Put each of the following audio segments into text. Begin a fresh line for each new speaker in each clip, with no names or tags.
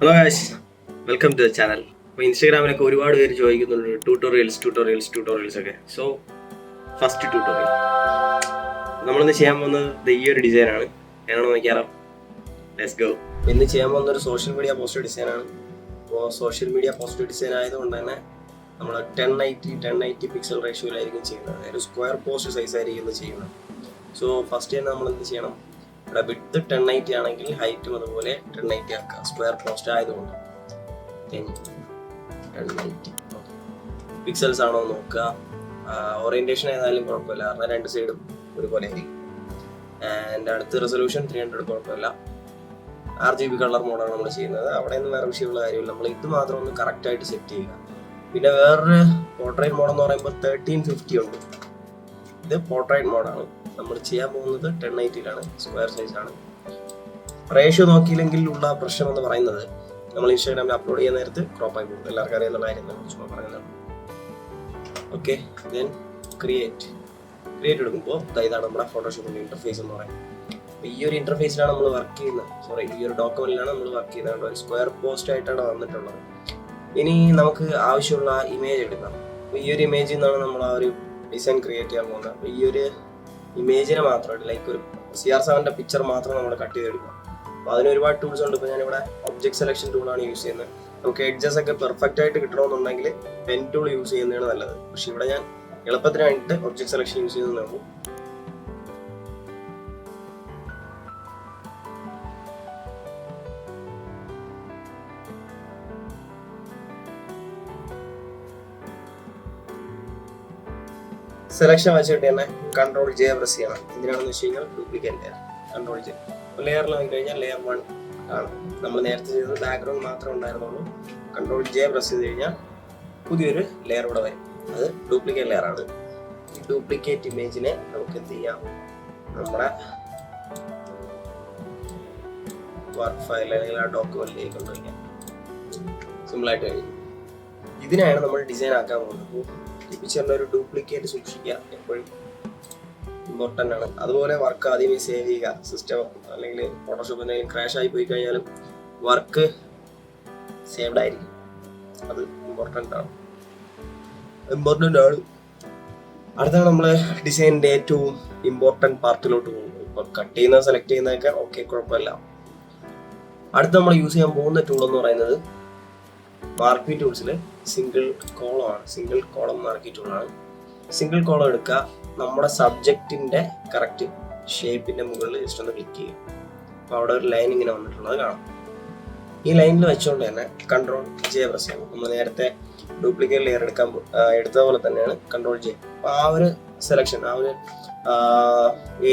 Hello guys, welcome to the channel. അപ്പോൾ ഇൻസ്റ്റാഗ്രാമിലൊക്കെ ഒരുപാട് പേര് ചോദിക്കുന്നുണ്ട് ട്യൂട്ടോറിയൽസ് ഒക്കെ. സോ ഫസ്റ്റ് ട്യൂട്ടോറിയൽ നമ്മളിന്ന് ചെയ്യാൻ പോകുന്നത് ഈ ഒരു ഡിസൈനാണ്. ഏതാണെന്ന് നോക്കിയാലോ? Let's go. ഇന്ന് ചെയ്യാൻ പോകുന്ന ഒരു സോഷ്യൽ മീഡിയ പോസ്റ്റർ ഡിസൈനാണ്. അപ്പോൾ സോഷ്യൽ മീഡിയ പോസ്റ്റർ ഡിസൈൻ ആയതുകൊണ്ട് തന്നെ നമ്മൾ 1080 പിക്സൽ റേഷ്യോയിലായിരിക്കും ചെയ്യുന്നത്. ഒരു സ്ക്വയർ പോസ്റ്റ് സൈസ് ആയിരിക്കും ചെയ്യുന്നത്. സോ ഫസ്റ്റ് തന്നെ നമ്മൾ എന്ത് ചെയ്യണം? ഇവിടെ വിഡ്ത്ത് 1080 ആണെങ്കിൽ ഹൈറ്റും അതുപോലെ 1080 ആക്കുക. സ്ക്വയർ പോസ്റ്റ് ആയതുകൊണ്ട് 1080 പിക്സൽസ് ആണോ നോക്കുക. ഓറിയന്റേഷൻ ഏതായാലും കുഴപ്പമില്ല, കാരണം രണ്ട് സൈഡും ഒരുപോലെ ആയിരിക്കും. ആൻഡ് അടുത്ത റെസൊല്യൂഷൻ 300 കുഴപ്പമില്ല. RGB കളർ മോഡാണ് നമ്മൾ ചെയ്യുന്നത്. അവിടെ നിന്ന് വേറെ വിഷയമുള്ള കാര്യമില്ല. നമ്മൾ ഇത് മാത്രം ഒന്ന് കറക്റ്റായിട്ട് സെറ്റ് ചെയ്യുക. പിന്നെ വേറൊരു പോർട്രേറ്റ് മോഡ് എന്ന് പറയുമ്പോൾ 1350 ഉണ്ട്. ഇത് പോർട്രേറ്റ് മോഡാണ്. നമ്മൾ ചെയ്യാൻ പോകുന്നത് 1080 സ്ക്വയർ സൈസ് ആണ്. റേഷ്യോ നോക്കിയില്ലെങ്കിൽ ഉള്ള പ്രശ്നം എന്ന് പറയുന്നത് നമ്മൾ ഇൻസ്റ്റാഗ്രാമിൽ അപ്ലോഡ് ചെയ്യുന്ന നേരത്ത് ക്രോപ്പ് ആയി പോകും. എല്ലാവർക്കും അറിയാവുന്ന കാര്യം ചുമ്മാ പറയുന്നതാണ്. ഓക്കെ, ദെൻ ക്രിയേറ്റ് എടുക്കുമ്പോൾ ഇതാണ് നമ്മുടെ ഫോട്ടോഷോപ്പിന്റെ ഇന്റർഫേസ് എന്ന് പറയുന്നത്. അപ്പോൾ ഈ ഒരു ഇന്റർഫേസിലാണ് നമ്മൾ വർക്ക് ചെയ്യുന്നത്. ഈ ഒരു ഡോക്യുമെന്റിലാണ് നമ്മൾ വർക്ക് ചെയ്യുന്നത്. ഒരു സ്ക്വയർ പോസ്റ്റ് ആയിട്ടാണ് വന്നിട്ടുള്ളത്. ഇനി നമുക്ക് ആവശ്യമുള്ള ഇമേജ് എടുക്കാം. അപ്പോൾ ഈ ഒരു ഇമേജിൽ നിന്നാണ് നമ്മൾ ആ ഒരു ഡിസൈൻ ക്രിയേറ്റ് ചെയ്യാൻ പോകുന്നത്. അപ്പോൾ ഈ ഒരു ഇമേജിനെ മാത്രമായിട്ട് ലൈക്ക് ഒരു CR7 പിക്ചർ മാത്രം നമ്മൾ കട്ട് ചെയ്തെടുക്കുക. അപ്പോൾ അതിന് ഒരുപാട് ടൂൾസ് ഉണ്ട്. ഇപ്പോൾ ഞാനിവിടെ ഒബ്ജക്ട് സെലക്ഷൻ ടൂളാണ് യൂസ് ചെയ്യുന്നത്. നമുക്ക് എഡ്ജസ് ഒക്കെ പെർഫെക്റ്റ് ആയിട്ട് കിട്ടണമെന്നുണ്ടെങ്കിൽ പെൻ ടൂൾ യൂസ് ചെയ്യുന്നതാണ് നല്ലത്. പക്ഷെ ഇവിടെ ഞാൻ എളുപ്പത്തിന് വേണ്ടിയിട്ട് ഒബ്ജക്ട് സെലക്ഷൻ യൂസ് ചെയ്യുന്നതേ ഉള്ളൂ. സെലക്ഷൻ വെച്ചിട്ട് തന്നെ Ctrl+J പ്രസ് ചെയ്യണം. എന്തിനാണെന്ന് വെച്ച് കഴിഞ്ഞാൽ ഡ്യൂപ്ലിക്കേറ്റ് ലെയർ. Ctrl+J ലെയറിൽ നോക്കി കഴിഞ്ഞാൽ ലെയർ 1 ആണ്. നമ്മൾ നേരത്തെ ചെയ്തത് ബാക്ക്ഗ്രൗണ്ട് മാത്രമേ ഉണ്ടായിരുന്നുള്ളൂ. Ctrl+J പ്രസ് ചെയ്ത് കഴിഞ്ഞാൽ പുതിയൊരു ലെയർ ഇവിടെ വരും. അത് ഡ്യൂപ്ലിക്കേറ്റ് ലെയർ ആണ്. ഈ ഡ്യൂപ്ലിക്കേറ്റ് ഇമേജിനെ നമുക്ക് എന്ത് ചെയ്യാം? നമ്മുടെ വർക്ക് ഫയൽ അല്ലെങ്കിൽ ആ ഡോക്യുമെന്റിലേക്ക് കൊണ്ടുവയ്ക്കാം. സിമ്പിളായിട്ട് കഴിയും. ഇതിനാണ് നമ്മൾ ഡിസൈൻ ആക്കാൻ പോകുന്നത്. ഈ പിക്ചറിന്റെ ഒരു ഡ്യൂപ്ലിക്കേറ്റ് സൂക്ഷിക്കുക, എപ്പോഴും ഇമ്പോർട്ടൻ്റ് ആണ്. അതുപോലെ വർക്ക് ആദ്യമേ സേവ് ചെയ്യുക. സിസ്റ്റം അല്ലെങ്കിൽ ഫോട്ടോഷോപ്പ് എന്തെങ്കിലും ക്രാഷ് ആയി പോയി കഴിഞ്ഞാലും വർക്ക് സേവ്ഡ് ആയിരിക്കും. അത് ഇമ്പോർട്ടൻ്റ് ആണ്. അടുത്താണ് നമ്മൾ ഡിസൈനിന്റെ ഏറ്റവും ഇമ്പോർട്ടൻറ്റ് പാർട്ടിലോട്ട് പോകുന്നത്. ഇപ്പൊ കട്ട് ചെയ്യുന്നത് സെലക്ട് ചെയ്യുന്നതൊക്കെ ഓക്കെ, കുഴപ്പമില്ല. അടുത്ത് നമ്മൾ യൂസ് ചെയ്യാൻ പോകുന്ന ടൂൾ എന്ന് പറയുന്നത് മാർക്കി ടൂൾസിൽ സിംഗിൾ കോളം മാർക്കി ടൂളാണ്. സിംഗിൾ കോളം എടുക്കുക. നമ്മുടെ സബ്ജക്റ്റിന്റെ കറക്റ്റ് ഷേപ്പിന്റെ മുകളിൽ ജസ്റ്റ് ഒന്ന് ക്ലിക്ക് ചെയ്യുക. അപ്പോൾ അവിടെ ഒരു ലൈൻ ഇങ്ങനെ വന്നിട്ടുള്ളത് കാണാം. ഈ ലൈനിൽ വെച്ചുകൊണ്ട് തന്നെ Ctrl+J പ്രസ് ചെയ്യണം. നമ്മൾ നേരത്തെ ഡ്യൂപ്ലിക്കേറ്റ് ലെയർ എടുത്ത പോലെ തന്നെയാണ് Ctrl+J. അപ്പോൾ ആ ഒരു സെലക്ഷൻ, ആ ഒരു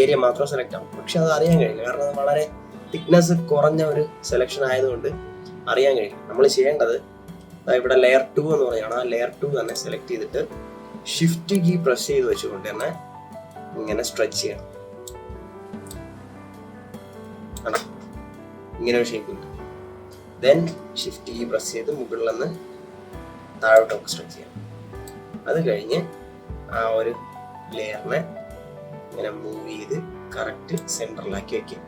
ഏരിയ മാത്രം സെലക്ട് ആവും. പക്ഷെ അത് അറിയാൻ കഴിയില്ല, കാരണം അത് വളരെ തിക്നെസ് കുറഞ്ഞ ഒരു സെലക്ഷൻ ആയതുകൊണ്ട് അറിയാൻ കഴിയില്ല. നമ്മൾ ചെയ്യേണ്ടത് ഇവിടെ ലെയർ 2 എന്ന് പറയുകയാണ്. ആ ലെയർ 2 തന്നെ സെലക്ട് ചെയ്തിട്ട് ഷിഫ്റ്റ് കീ പ്രസ് ചെയ്ത് വെച്ചുകൊണ്ട് തന്നെ ഇങ്ങനെ സ്ട്രെച്ച് ചെയ്യണം. ആണോ, ഇങ്ങനെ ഒരു ഷേപ്പ് ഉണ്ട്. ദെൻ ഷിഫ്റ്റ് കീ പ്രസ് ചെയ്ത് മുകളിൽ നിന്ന് താഴോട്ടൊക്കെ സ്ട്രെച്ച് ചെയ്യണം. അത് കഴിഞ്ഞ് ആ ഒരു ലെയറിനെ ഇങ്ങനെ മൂവ് ചെയ്ത് കറക്റ്റ് സെൻറ്ററിലാക്കി വെക്കുക.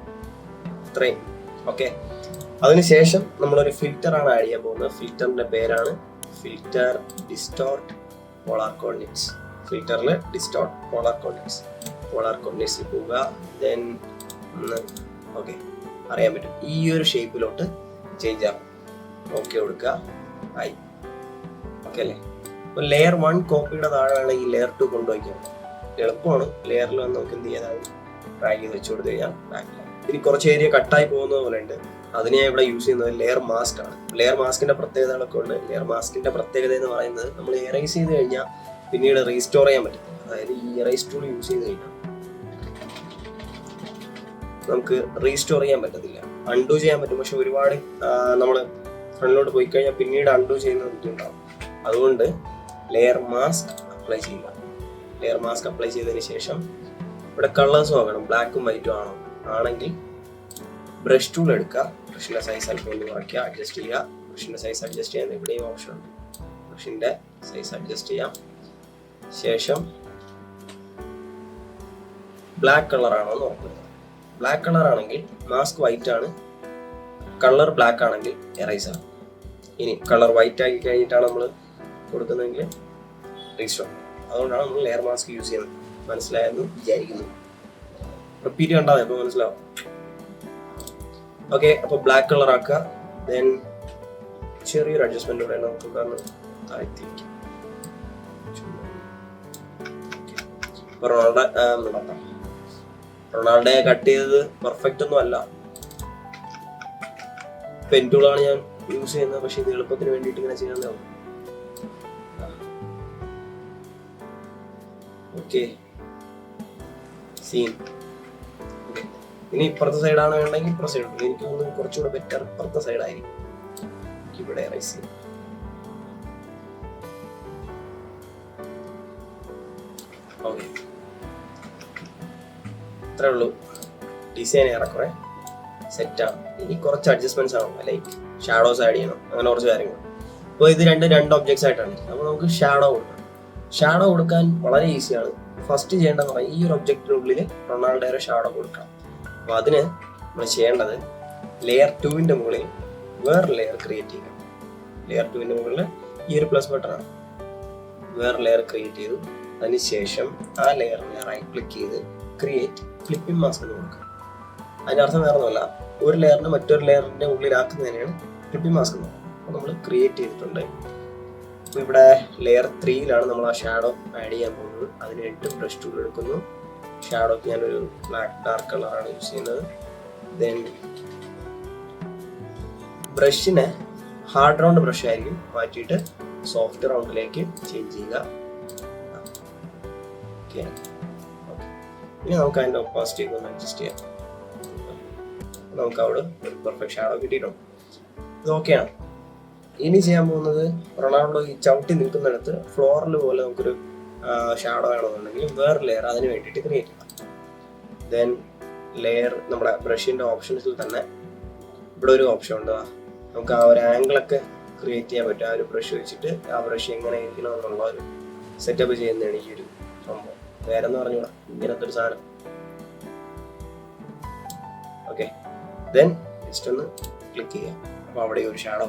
ഇത്രയും ഓക്കെ. അതിനുശേഷം നമ്മളൊരു ഫിൽറ്ററാണ് ആഡ് ചെയ്യാൻ പോകുന്നത്. ഫിൽറ്ററിന്റെ പേരാണ് ഫിൽറ്റർ ഡിസ്റ്റോർട്ട് പോളാർ കോർഡിനേറ്റ്സ്. ഫിൽറ്ററിൽ ഡിസ്റ്റോർട്ട് പോളാർ കോർഡിനേറ്റ്സിൽ പോവുക. ദെൻ ഓക്കെ, അറിയാൻ പറ്റും ഈ ഒരു ഷേപ്പിലോട്ട് ചേഞ്ച് ആവും. ഓക്കെ കൊടുക്കുക. ആയി. ഓക്കെ അല്ലേ? അപ്പോൾ ലെയർ 1 കോപ്പിയുടെ താഴെ വേണം ഈ ലെയർ 2 കൊണ്ടുവയ്ക്കാം. എളുപ്പമാണ്. ലെയറിൽ വന്ന് നമുക്ക് എന്ത് ചെയ്യാൻ ഡ്രാഗ് ചെയ്ത് വെച്ച് കൊടുത്തു കഴിഞ്ഞാൽ ബാക്കിലാണ്. ഇനി കുറച്ച് ഏരിയ കട്ടായി പോകുന്നത് പോലെ ഉണ്ട്. അതിനെ ഇവിടെ യൂസ് ചെയ്യുന്നത് ലെയർ മാസ്ക് ആണ്. ലെയർ മാസ്കിന്റെ പ്രത്യേകതകളൊക്കെ ഉണ്ട്. ലെയർ മാസ്കിന്റെ പ്രത്യേകത എന്ന് പറയുന്നത് നമ്മൾ എറേസ് ചെയ്ത് കഴിഞ്ഞാൽ പിന്നീട് റീസ്റ്റോർ ചെയ്യാൻ പറ്റും. അതായത് ഈ എറേസ് ടൂൾ യൂസ് ചെയ്ത് കഴിഞ്ഞാൽ നമുക്ക് റീസ്റ്റോർ ചെയ്യാൻ പറ്റത്തില്ല. അൺഡു ചെയ്യാൻ പറ്റും, പക്ഷെ ഒരുപാട് നമ്മൾ ഫ്രണ്ടിലോട്ട് പോയി കഴിഞ്ഞാൽ പിന്നീട് അൺഡു ചെയ്യുന്ന ബുദ്ധിമുട്ടാവും. അതുകൊണ്ട് ലെയർ മാസ്ക് അപ്ലൈ ചെയ്യുക. ലെയർ മാസ്ക് അപ്ലൈ ചെയ്തതിന് ശേഷം ഇവിടെ കളേഴ്സ് നോക്കണം. ബ്ലാക്കും വൈറ്റും ആണെങ്കിൽ ബ്രഷ് ടൂൾ എടുക്കുക. ബ്രഷിന്റെ സൈസ് അല്പം ഒന്ന് കുറയ്ക്കുക, അഡ്ജസ്റ്റ് ചെയ്യുക. ബ്രഷിന്റെ സൈസ് അഡ്ജസ്റ്റ് ചെയ്യാൻ ഇവിടെയും ഓപ്ഷൻ ഉണ്ട്. ബ്രഷിന്റെ സൈസ് അഡ്ജസ്റ്റ് ചെയ്യാം. ശേഷം ബ്ലാക്ക് കളർ ആണോ എന്ന് നോക്കുക. ബ്ലാക്ക് കളർ ആണെങ്കിൽ മാസ്ക് വൈറ്റ് ആണ്, കളർ ബ്ലാക്ക് ആണെങ്കിൽ എറൈസ് ആണ്. ഇനി കളർ വൈറ്റ് ആക്കി കഴിഞ്ഞിട്ടാണ് നമ്മൾ കൊടുക്കുന്നതെങ്കിൽ റീസ്റ്റോർ. അതുകൊണ്ടാണ് നമ്മൾ ലെയർ മാസ്ക് യൂസ് ചെയ്യുന്നത്. മനസ്സിലായെന്ന് വിചാരിക്കുന്നു. റിപ്പീറ്റ് കണ്ടാൽ അപ്പോൾ മനസ്സിലാവും. ഓക്കെ, അപ്പോൾ ബ്ലാക്ക് കളർ ആക്കുക. ദെൻ ചെറിയൊരു അഡ്ജസ്റ്റ്മെന്റ് കൂടെ നമുക്ക് കാരണം താഴ്ത്തിരിക്കും. റൊണാൾഡോയെ കട്ട് ചെയ്തത് പെർഫെക്റ്റ് ഒന്നും അല്ല. പെൻ ടൂളാണ് ഞാൻ യൂസ് ചെയ്യുന്നത്, പക്ഷെ ഇത് എളുപ്പത്തിന് വേണ്ടിയിട്ട് ഇങ്ങനെ ചെയ്യാൻ. Okay, scene. ഇനി ഇപ്പുറത്തെ സൈഡാണ് വേണ്ടെങ്കിൽ ഇപ്പുറത്തെ സൈഡ്. എനിക്ക് തോന്നുന്നു കുറച്ചുകൂടെ ബെറ്റർ ഇപ്പുറത്തെ സൈഡായിരിക്കും. ഇവിടെ റൈസ് ചെയ്യും. ഓക്കെ, ഇത്രേ ഉള്ളൂ. ഡിസൈൻ ഏറെക്കുറെ സെറ്റാണ്. ഇനി കുറച്ച് അഡ്ജസ്റ്റ്മെന്റ്സ് ആണ്, ലൈക്ക് ഷാഡോസ് ആഡ് ചെയ്യണം, അങ്ങനെ കുറച്ച് കാര്യങ്ങൾ. അപ്പോൾ ഇത് രണ്ട് ഒബ്ജക്ട്സ് ആയിട്ടാണ്. അപ്പോൾ നമുക്ക് ഷാഡോ കൊടുക്കണം. ഷാഡോ കൊടുക്കാൻ വളരെ ഈസിയാണ്. ഫസ്റ്റ് ചെയ്യേണ്ടതെന്ന് പറഞ്ഞാൽ ഈ ഒരു ഒബ്ജക്റ്റിനുള്ളിൽ റൊണാൾഡോയുടെ ഷാഡോ കൊടുക്കണം. അപ്പോൾ അതിന് നമ്മൾ ചെയ്യേണ്ടത് ലെയർ 2ന്റെ മുകളിൽ വേറെ ലെയർ ക്രിയേറ്റ് ചെയ്യുക. ലെയർ 2ന്റെ മുകളിൽ ഈ ഒരു പ്ലസ് ബട്ടണാണ്. വേറെ ലെയർ ക്രിയേറ്റ് ചെയ്തു. അതിനുശേഷം ആ ലെയറിനെ റൈറ്റ് ക്ലിക്ക് ചെയ്ത് ക്രിയേറ്റ് ഫ്ലിപ്പിംഗ് മാസ്ക് എന്ന് കൊടുക്കുക. അതിൻ്റെ അർത്ഥം വേറെ ഒന്നുമല്ല, ഒരു ലെയറിന് മറ്റൊരു ലെയറിന്റെ ഉള്ളിലാക്കുന്നതിനാണ് ഫ്ലിപ്പിംഗ് മാസ്ക് എന്ന് പറയുന്നത്. അപ്പോൾ നമ്മൾ ക്രിയേറ്റ് ചെയ്തിട്ടുണ്ട്. അപ്പോൾ ഇവിടെ ലെയർ 3യിലാണ് നമ്മൾ ആ ഷാഡോ ആഡ് ചെയ്യാൻ പോകുന്നത്. അതിനായിട്ട് ബ്രഷ് ടൂൾ എടുക്കുന്നു. ഷാഡോക്ക് ഞാനൊരു ബ്ലാക്ക് ഡാർക്ക് കളറാണ് യൂസ് ചെയ്യുന്നത്. ദെൻ ബ്രഷിനെ ഹാർഡ് റൗണ്ട് ബ്രഷ് ആയിരിക്കും മാറ്റിയിട്ട് സോഫ്റ്റ് റൗണ്ടിലേക്ക് ചേഞ്ച് ചെയ്യുക. ഓക്കെ, ഇനി നമുക്ക് അതിൻ്റെ ഒപ്പാസിറ്റി ഒന്ന് അഡ്ജസ്റ്റ് ചെയ്യാം. നമുക്ക് അവിടെ ഒരു പെർഫെക്റ്റ് ഷാഡോ കിട്ടിയിട്ടുണ്ട്. ഇത് ഓക്കെയാണ്. ഇനി ചെയ്യാൻ പോകുന്നത് റൊണാൾഡോ ഈ ചവിട്ടി നിൽക്കുന്നിടത്ത് ഫ്ലോറിൽ പോലെ നമുക്കൊരു ഷാഡോ ആണെന്നുണ്ടെങ്കിൽ വേറെ ലെയർ അതിന് വേണ്ടിയിട്ട് ക്രിയേറ്റ് ചെയ്യണം. ദെൻ ലെയർ നമ്മുടെ ബ്രഷിൻ്റെ ഓപ്ഷൻസിൽ തന്നെ ഇവിടെ ഒരു ഓപ്ഷൻ ഉണ്ട്. നമുക്ക് ആ ഒരു ആംഗിളൊക്കെ ക്രിയേറ്റ് ചെയ്യാൻ പറ്റും. ആ ഒരു ബ്രഷ് വെച്ചിട്ട് ആ ബ്രഷ് എങ്ങനെ ഇരിക്കണം എന്നുള്ള ഒരു സെറ്റപ്പ് ചെയ്യുന്നതാണ് ഈ ഒരു സംഭവം. വേറെ എന്ന് പറഞ്ഞുകൂടാ, ഇങ്ങനത്തെ ഒരു സാധനം. ഓക്കെ, ദെൻ ജസ്റ്റ് ഒന്ന് ക്ലിക്ക് ചെയ്യാം. അപ്പോൾ അവിടെ ഒരു ഷാഡോ.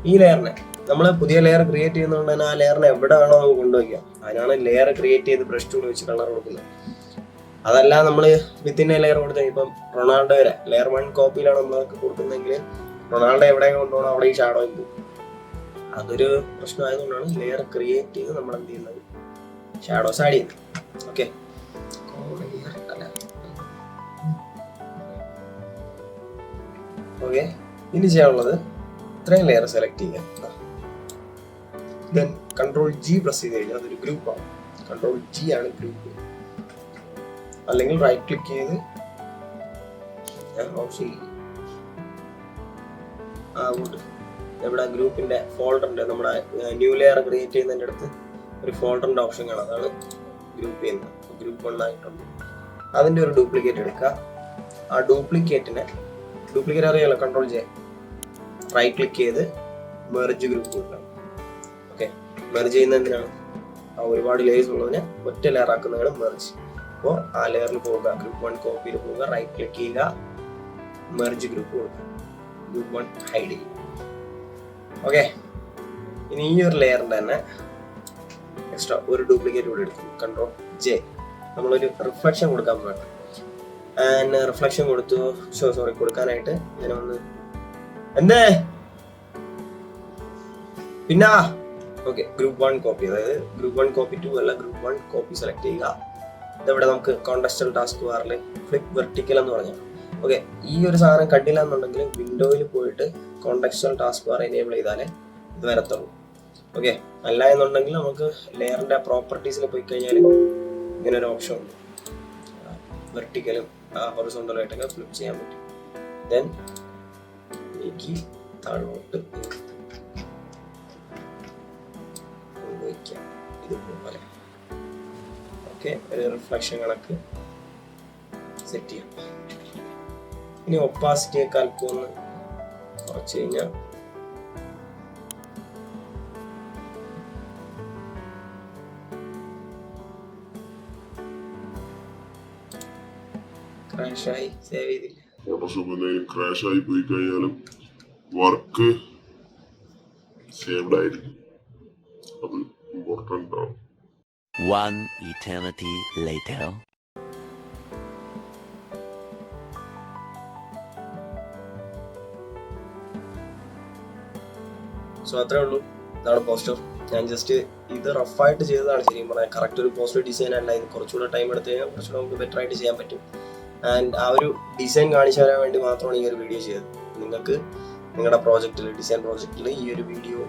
ഈ ലെയറിനെ നമ്മൾ പുതിയ ലെയർ ക്രിയേറ്റ് ചെയ്യുന്നതുകൊണ്ട് തന്നെ ആ ലെയറിനെ എവിടെ വേണോ നമുക്ക് കൊണ്ടുവയ്ക്കാം. അതിനാണ് ലെയർ ക്രിയേറ്റ് ചെയ്ത് ബ്രഷ് ടൂൾ വെച്ച് കളർ കൊടുക്കുന്നത്. അതല്ല നമ്മൾ വിത്തിൻ്റെ ലെയർ കൊടുത്താൽ ഇപ്പം റൊണാൾഡോ വരെ ലെയർ 1 കോപ്പിയിലാണ് നമ്മളൊക്കെ കൊടുക്കുന്നതെങ്കിൽ റൊണാൾഡോ എവിടെയൊക്കെ കൊണ്ടുപോകണം അവിടെ ഈ ഷാഡോ പോകും. അതൊരു പ്രശ്നമായതുകൊണ്ടാണ് ലെയർ ക്രിയേറ്റ് ചെയ്ത് നമ്മൾ എന്ത് ചെയ്യുന്നത്, ഷാഡോസ് ആഡ് ചെയ്യുന്നത്. ഓക്കെ, ഓക്കെ, ഇനി ചെയ്യാനുള്ളത് ഇത്രയും ലെയർ സെലക്ട് ചെയ്യുക. ദെൻ Ctrl+G പ്രസ് ചെയ്ത് കഴിഞ്ഞാൽ അതൊരു ഗ്രൂപ്പാണ്. Ctrl+G ആണ് ഗ്രൂപ്പ്. അല്ലെങ്കിൽ റൈറ്റ് ക്ലിക്ക് ചെയ്ത് ഇവിടെ ഗ്രൂപ്പിന്റെ ഫോൾഡറിന്റെ നമ്മുടെ ന്യൂ ലെയർ ക്രിയേറ്റ് ചെയ്യുന്നതിൻ്റെ അടുത്ത് ഒരു ഫോൾഡറിന്റെ ഓപ്ഷൻ കാണാം. അതാണ് ഗ്രൂപ്പ് ചെയ്യുന്നത്. ഗ്രൂപ്പ് 1 ആയിട്ടുണ്ട്. അതിന്റെ ഒരു ഡ്യൂപ്ലിക്കേറ്റ് എടുക്കുക. ആ ഡ്യൂപ്ലിക്കേറ്റ് അറിയാലോ, Ctrl+J റൈറ്റ് ക്ലിക്ക് ചെയ്ത് മെർജ് ഗ്രൂപ്പ് കൊടുക്കണം. ഓക്കെ, മെർജ് ചെയ്യുന്നത് എന്തിനാണ്? ആ ഒരുപാട് ലെയേഴ്സ് ഉള്ളതിനെ ഒറ്റ ലെയർ ആക്കുന്നതാണ് മെർജ്. അപ്പോൾ ആ ലെയറിൽ പോവുക, ഗ്രൂപ്പ് 1 കോപ്പിയിൽ പോവുക, റൈറ്റ് ക്ലിക്ക് ചെയ്യുക, മെർജ് ഗ്രൂപ്പ് കൊടുക്കുക, ഗ്രൂപ്പ് 1 ഹൈഡ് ചെയ്യും. ഓക്കെ, ഇനി ഈ ഒരു ലെയറിൻ്റെ തന്നെ എക്സ്ട്രാ ഒരു ഡ്യൂപ്ലിക്കേറ്റ് കൂടെ എടുക്കും. Ctrl+J നമ്മളൊരു റിഫ്ലക്ഷൻ കൊടുക്കാൻ വേണം. ആൻഡ് റിഫ്ലക്ഷൻ കൊടുക്കാനായിട്ട് ഞാൻ ഒന്ന് എന്തേ പിന്നെ ഓക്കെ ഗ്രൂപ്പ് 1 കോപ്പി, അതായത് ഗ്രൂപ്പ് 1 കോപ്പി 2 അല്ല, ഗ്രൂപ്പ് 1 കോപ്പി സെലക്ട് ചെയ്യുക. ഇതവിടെ നമുക്ക് കോണ്ടെക്സ്റ്റൽ ടാസ്ക് ബാറിൽ ഫ്ലിപ്പ് വെർട്ടിക്കൽ എന്ന് പറഞ്ഞാൽ ഓക്കെ. ഈ ഒരു സാധനം കണ്ടില്ല എന്നുണ്ടെങ്കിൽ വിൻഡോയിൽ പോയിട്ട് കോണ്ടെക്സ്റ്റൽ ടാസ്ക് ബാർ എനേബിൾ ചെയ്താലേ ഇത് വരത്തുള്ളൂ. ഓക്കെ, അല്ല എന്നുണ്ടെങ്കിൽ നമുക്ക് ലെയറിൻ്റെ പ്രോപ്പർട്ടീസിൽ പോയി കഴിഞ്ഞാൽ ഇങ്ങനെ ഒരു ഓപ്ഷൻ ഉണ്ട്, വെർട്ടിക്കലും ഹൊറിസോണ്ടലായിട്ടൊക്കെ ഫ്ലിപ്പ് ചെയ്യാൻ പറ്റും. ദെൻ എനിക്ക് താഴോട്ട് വയ്ക്കാം ഇതുപോലെ. ഓക്കെ, ഒരു റിഫ്ലക്ഷൻ കണക്ക് സെറ്റ് ചെയ്യാം. ഇനി ഒപ്പാസിറ്റിയൊക്കെ അല്പം ഒന്ന് കുറച്ച് കഴിഞ്ഞാൽ ക്രാഷായി സേവ് ചെയ്തില്ല.
ക്രാഷ് ആയി പോയി കഴിഞ്ഞാലും വർക്ക് സേവ്ഡ് ആയിരിക്കും. അത് ഇമ്പോർട്ടൻ്റ് ആണ്.
One eternity later.
സോ അത്രേ ഉള്ളൂ. ഇതാണ് പോസ്റ്റർ. ഞാൻ ജസ്റ്റ് ഇത് റഫായിട്ട് ചെയ്തതാണ്. ശരിക്കും പറഞ്ഞാൽ കറക്റ്റ് ഒരു പോസ്റ്റർ ഡിസൈൻ അല്ല. ഇത് കുറച്ചുകൂടെ ടൈം എടുത്ത് കഴിഞ്ഞാൽ കുറച്ചുകൂടെ നമുക്ക് ബെറ്റർ ആയിട്ട് ചെയ്യാൻ പറ്റും. ആൻഡ് ആ ഒരു ഡിസൈൻ കാണിച്ചു തരാൻ വേണ്ടി മാത്രമാണ് ഈ ഒരു വീഡിയോ ചെയ്തത്. നിങ്ങൾക്ക് നിങ്ങളുടെ പ്രോജക്റ്റിൽ, ഡിസൈൻ പ്രോജക്റ്റിൽ ഈ ഒരു വീഡിയോ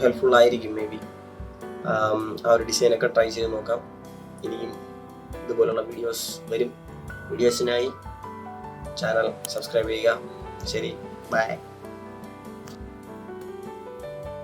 ഹെൽപ്ഫുൾ ആയിരിക്കും. മേ ബി ആ ഒരു ഡിസൈനൊക്കെ ട്രൈ ചെയ്ത് നോക്കാം. ഇനിയും ഇതുപോലുള്ള വീഡിയോസ് വരും. വീഡിയോസിനായി ചാനൽ സബ്സ്ക്രൈബ് ചെയ്യുക. ശരി, ബൈ.